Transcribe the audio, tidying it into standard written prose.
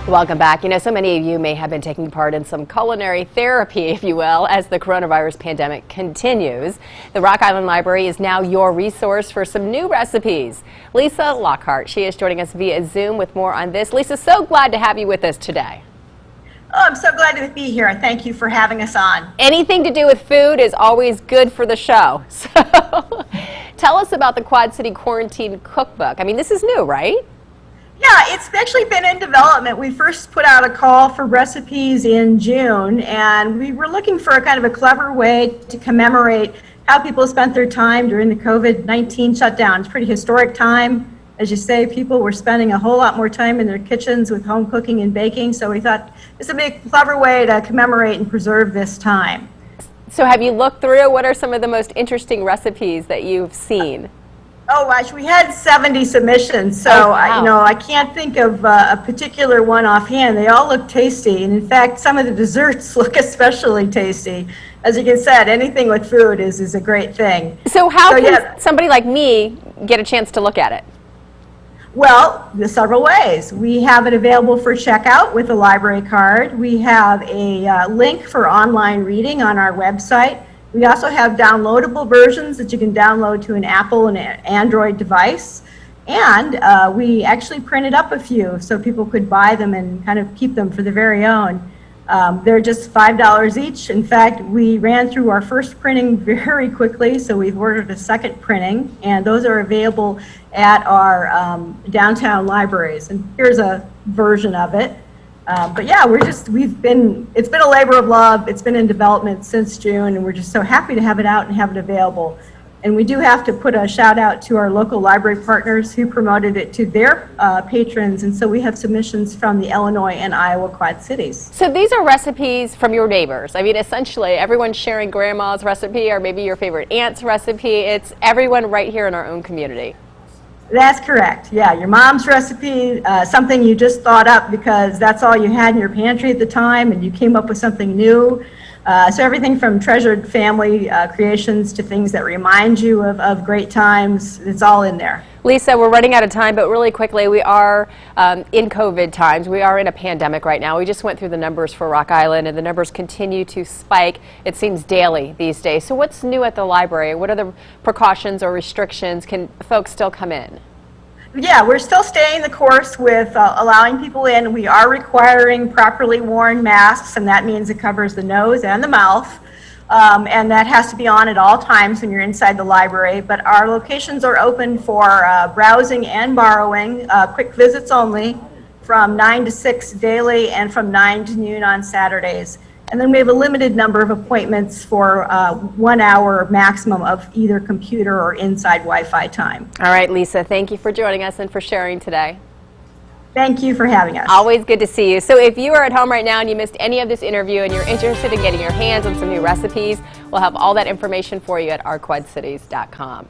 Welcome back. You know, so many of you may have been taking part in some culinary therapy, if you will, as the coronavirus pandemic continues. The Rock Island Library is now your resource for some new recipes. Lisa Lockhart, she is joining us via Zoom with more on this. Lisa, so glad to have you with us today. Oh, I'm so glad to be here. Thank you for having us on. Anything to do with food is always good for the show. So tell us about the Quad City Quarantine Cookbook. I mean, this is new, right? Yeah, it's actually been in development. We first put out a call for recipes in June, and we were looking for a kind of a clever way to commemorate how people spent their time during the COVID-19 shutdown. It's a pretty historic time. As you say, people were spending a whole lot more time in their kitchens with home cooking and baking, so we thought this would be a clever way to commemorate and preserve this time. So have you looked through what are some of the most interesting recipes that you've seen? Oh gosh, we had 70 submissions, so wow. I can't think of a particular one offhand. They all look tasty, and in fact, some of the desserts look especially tasty. As you can said, anything with food is a great thing. So how can somebody like me get a chance to look at it? Well, there's several ways. We have it available for checkout with a library card. We have a link for online reading on our website. We also have downloadable versions that you can download to an Apple and an Android device. And we actually printed up a few so people could buy them and kind of keep them for their very own. They're just $5 each. In fact, we ran through our first printing very quickly, so we've ordered a second printing, and those are available at our downtown libraries. And here's a version of it. But yeah, it's been a labor of love. It's been in development since June, and we're just so happy to have it out and have it available. And we do have to put a shout out to our local library partners who promoted it to their patrons, and so we have submissions from the Illinois and Iowa Quad Cities. So these are recipes from your neighbors. I mean, essentially everyone's sharing grandma's recipe or maybe your favorite aunt's recipe. It's everyone right here in our own community. That's correct. Yeah, your mom's recipe, something you just thought up because that's all you had in your pantry at the time and you came up with something new. So everything from treasured family creations to things that remind you of great times, it's all in there. Lisa, we're running out of time, but really quickly, we are in COVID times. We are in a pandemic right now. We just went through the numbers for Rock Island, and the numbers continue to spike, it seems, daily these days. So what's new at the library? What are the precautions or restrictions? Can folks still come in? Yeah, we're still staying the course with allowing people in. We are requiring properly worn masks, and that means it covers the nose and the mouth. And that has to be on at all times when you're inside the library. But our locations are open for browsing and borrowing, quick visits only, from 9 to 6 daily and from 9 to noon on Saturdays. And then we have a limited number of appointments for 1 hour maximum of either computer or inside Wi-Fi time. All right, Lisa, thank you for joining us and for sharing today. Thank you for having us. Always good to see you. So if you are at home right now and you missed any of this interview and you're interested in getting your hands on some new recipes, we'll have all that information for you at ourquadcities.com.